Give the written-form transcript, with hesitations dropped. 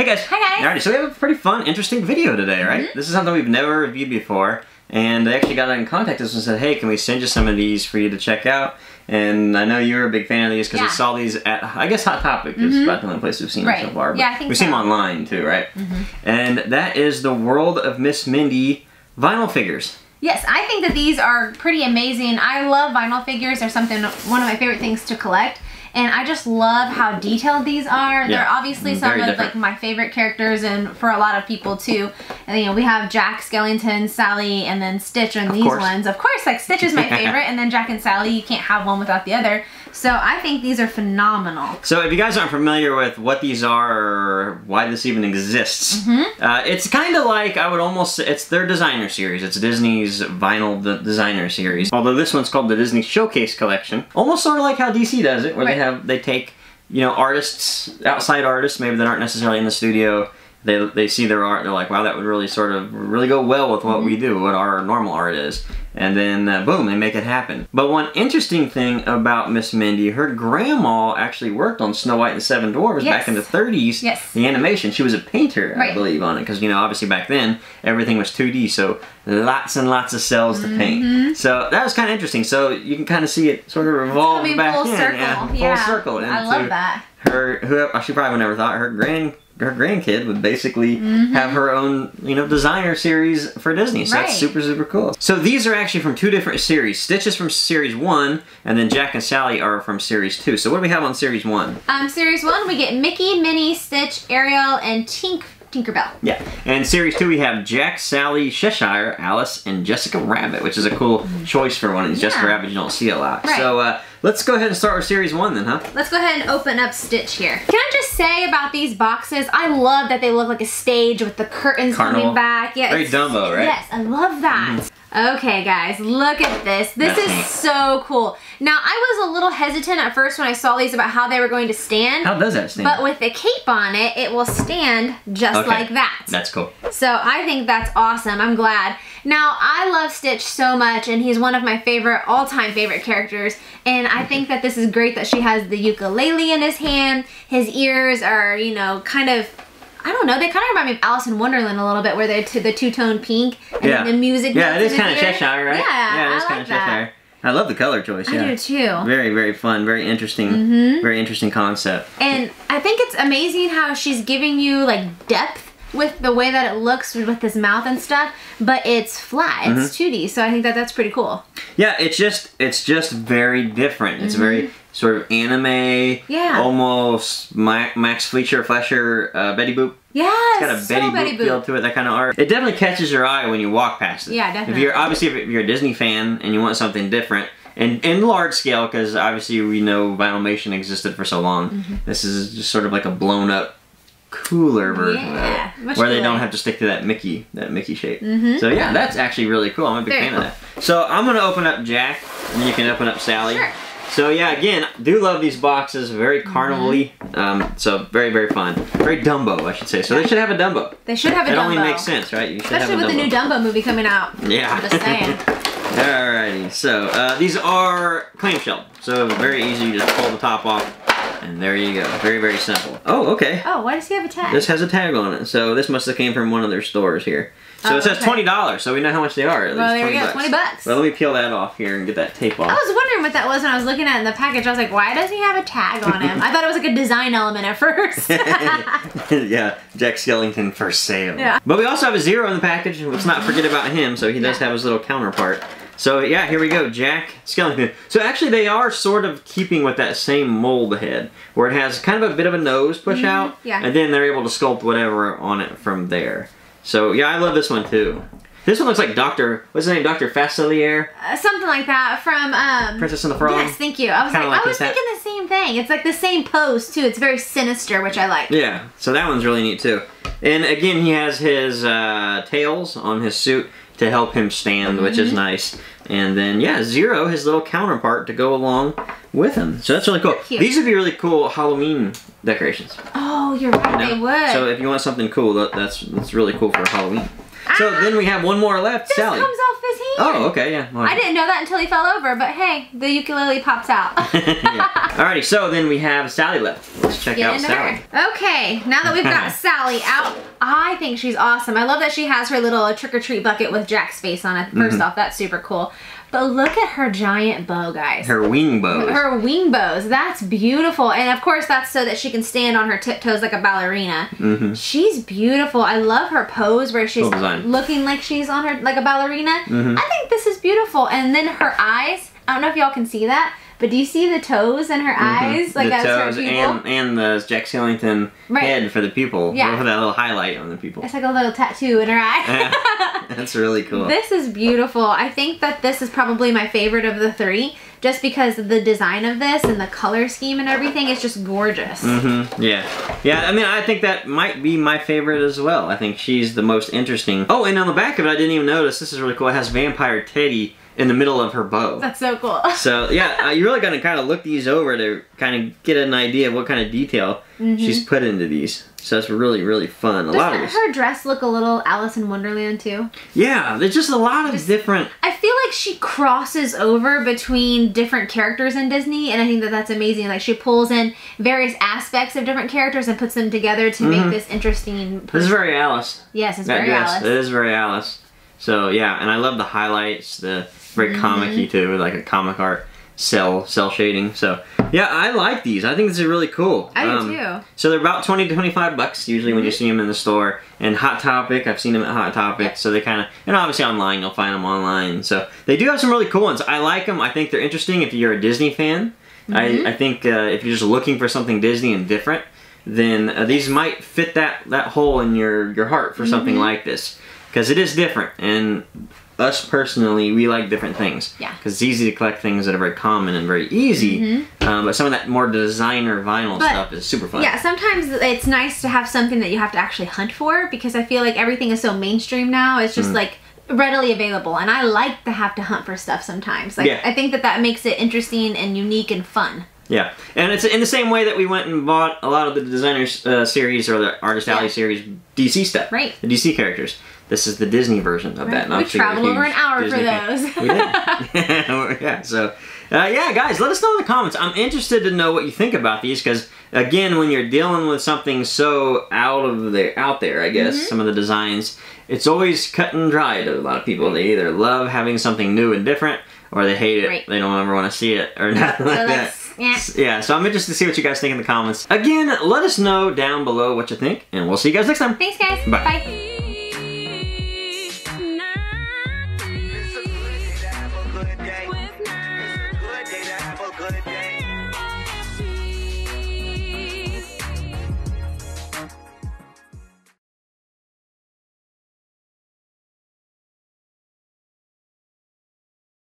Hey guys. Hi guys. Alrighty, so we have a pretty fun, interesting video today, right? This is something we've never reviewed before, and they actually got in contact with us and said, hey, can we send you some of these for you to check out? And I know you're a big fan of these because we saw these at, I guess, Hot Topic is about the only place we've seen them so far. But yeah, I think we've seen them online too, right? And that is the World of Miss Mindy vinyl figures. Yes, I think that these are pretty amazing. I love vinyl figures. They're one of my favorite things to collect. And I just love how detailed these are. Yeah. They're obviously some of like my favorite characters, and for a lot of people too. And you know, we have Jack, Skellington, Sally, and then Stitch and these ones. Of course, like Stitch is my favorite, and then Jack and Sally, you can't have one without the other. So I think these are phenomenal. So if you guys aren't familiar with what these are or why this even exists, it's kind of like, I would almost say, it's their designer series. It's Disney's vinyl designer series. Although this one's called the Disney Showcase Collection. Almost sort of like how DC does it, where they take, you know, artists, outside artists, maybe that aren't necessarily in the studio. They see their art, they're like, wow, that would really sort of really go well with what we do, what our normal art is. And then, boom, they make it happen. But one interesting thing about Miss Mindy, her grandma actually worked on Snow White and the Seven Dwarfs back in the 30s. The animation, she was a painter, I believe, on it. Because, you know, obviously back then, everything was 2D, so lots and lots of cells to paint. So that was kind of interesting. So you can kind of see it sort of revolve back in. Full circle. I love that. She probably never thought her grandkid would basically have her own, you know, designer series for Disney. So that's super, super cool. So these are actually from two different series. Stitch is from Series 1, and then Jack and Sally are from Series 2. So what do we have on Series 1? Series 1, we get Mickey, Minnie, Stitch, Ariel, and Tinkerbell. Yeah. And Series 2 we have Jack, Sally, Cheshire, Alice, and Jessica Rabbit, which is a cool choice for one of these. Jessica Rabbit you don't see a lot. So let's go ahead and start with Series 1 then, huh? Let's go ahead and open up Stitch here. Can I just say about these boxes, I love that they look like a stage with the curtains coming back. Yeah, very Dumbo, right? Yes, I love that. Okay guys, look at this. This is so cool. Now I was a little hesitant at first when I saw these about how they were going to stand. How does that stand? But with the cape on it, it will stand just like that. That's cool. So I think that's awesome. I'm glad. Now I love Stitch so much, and he's one of my all-time favorite characters. And I think that this is great that she has the ukulele in his hand. His ears are, you know, kind of, I don't know, they kind of remind me of Alice in Wonderland a little bit, where they're the two-tone pink, and then the music. Yeah, it is kind of Cheshire, right? Yeah, it is kind of Cheshire. I love the color choice. I do too. Very, very fun. Very interesting. Very interesting concept. And I think it's amazing how she's giving you like depth with the way that it looks with his mouth and stuff, but it's flat. It's 2D, so I think that that's pretty cool. Yeah, it's just very different. It's very sort of anime, almost Max Fleischer, Betty Boop. Yes, it's got a Betty Boop feel to it, that kind of art. It definitely catches your eye when you walk past it. Yeah, definitely. If you're a Disney fan and you want something different, and in large scale, because obviously we know Vinylmation existed for so long, this is just sort of like a blown up, cooler version of it, where they don't have to stick to that Mickey shape. So yeah, that's actually really cool. I'm a big fan of that. So I'm gonna open up Jack, and then you can open up Sally. Sure. So yeah, again, do love these boxes. Very carnival-y. So very, very fun. Very Dumbo, I should say. So they should have a Dumbo. They should have a Dumbo. It only makes sense, right? You should Especially with the new Dumbo movie coming out. Yeah. I'm just saying. Alrighty. So these are clamshell. So very easy. You just pull the top off. And there you go. Very, very simple. Oh, okay. Oh, why does he have a tag? This has a tag on it. So this must have came from one of their stores here. So it says $20, so we know how much they are. At well, least there we go, 20 bucks. Well, let me peel that off here and get that tape off. I was wondering what that was when I was looking at it in the package. I was like, why does he have a tag on him? I thought it was like a design element at first. Yeah, Jack Skellington for sale. Yeah. But we also have a 0 in the package. Let's not forget about him, so he does have his little counterpart. So yeah, here we go, Jack Skellington. So actually they are sort of keeping with that same mold head, where it has kind of a bit of a nose push out, and then they're able to sculpt whatever on it from there. So yeah, I love this one too. This one looks like what's his name, Dr. Facilier? Something like that from Princess and the Frog? Yes, thank you. I was thinking the same thing. It's like the same pose too. It's very sinister, which I like. Yeah, so that one's really neat too. And again, he has his tails on his suit to help him stand, which is nice. And then, yeah, 0, his little counterpart to go along with him. So that's really cool. These would be really cool Halloween decorations. Oh, you're right, they would. So if you want something cool, that's really cool for Halloween. So then we have one more left, Sally. This comes off his hand. Oh, okay, yeah. Well, I didn't know that until he fell over, but hey, the ukulele pops out. Yeah. Alrighty, so then we have Sally left. Let's check out Sally. Okay, now that we've got Sally out, I think she's awesome. I love that she has her little trick-or-treat bucket with Jack's face on it. First off, that's super cool. But look at her giant bow, guys. Her wing bows. Her wing bows. That's beautiful. And of course, that's so that she can stand on her tiptoes like a ballerina. She's beautiful. I love her pose where she's looking like she's on her like a ballerina. I think this is beautiful. And then her eyes. I don't know if y'all can see that, but do you see the toes in her eyes? Like the as toes her pupil? and the Jack Skellington head for the pupil. Yeah. For that little highlight on the pupil. It's like a little tattoo in her eye. That's really cool. This is beautiful. I think that this is probably my favorite of the three, just because the design of this and the color scheme and everything is just gorgeous. Yeah. Yeah, I mean, I think that might be my favorite as well. I think she's the most interesting. Oh, and on the back of it, I didn't even notice, this is really cool. It has Vampire Teddy in the middle of her bow. That's so cool. So yeah, you're really gonna kind of look these over to kind of get an idea of what kind of detail she's put into these. So that's really, really fun. Doesn't her dress look a little Alice in Wonderland too? Yeah, there's just a lot of different... I feel like she crosses over between different characters in Disney, and I think that that's amazing. Like, she pulls in various aspects of different characters and puts them together to make this interesting person. This is very Alice. Yes, it's very Alice. It is very Alice. So yeah, and I love the highlights, the very comic-y too, like a comic art cell shading. So yeah, I like these. I think this is really cool. I do too. So they're about 20 to 25 bucks usually when you see them in the store. And Hot Topic, I've seen them at Hot Topic. So they kind of, and obviously online, you'll find them online. So they do have some really cool ones. I like them. I think they're interesting if you're a Disney fan. I think if you're just looking for something Disney and different, then these might fit that hole in your heart for something like this. Because it is different, and us personally, we like different things. Yeah. Because it's easy to collect things that are very common and very easy, but some of that more designer vinyl stuff is super fun. Yeah, sometimes it's nice to have something that you have to actually hunt for, because I feel like everything is so mainstream now. It's just like readily available, and I like to have to hunt for stuff sometimes. Like, I think that makes it interesting and unique and fun. Yeah, and it's in the same way that we went and bought a lot of the Designers series or the Artist Alley series DC stuff. Right. The DC characters. This is the Disney version of that. We traveled over an hour Disney for those. We did. Yeah, so, yeah, guys, let us know in the comments. I'm interested to know what you think about these, because, again, when you're dealing with something so out there, I guess, some of the designs, it's always cut and dry to a lot of people. They either love having something new and different, or they hate it. They don't ever want to see it, or nothing like that. Yeah, so I'm interested to see what you guys think in the comments. Again, let us know down below what you think, and we'll see you guys next time. Thanks, guys. Bye. Bye. Day.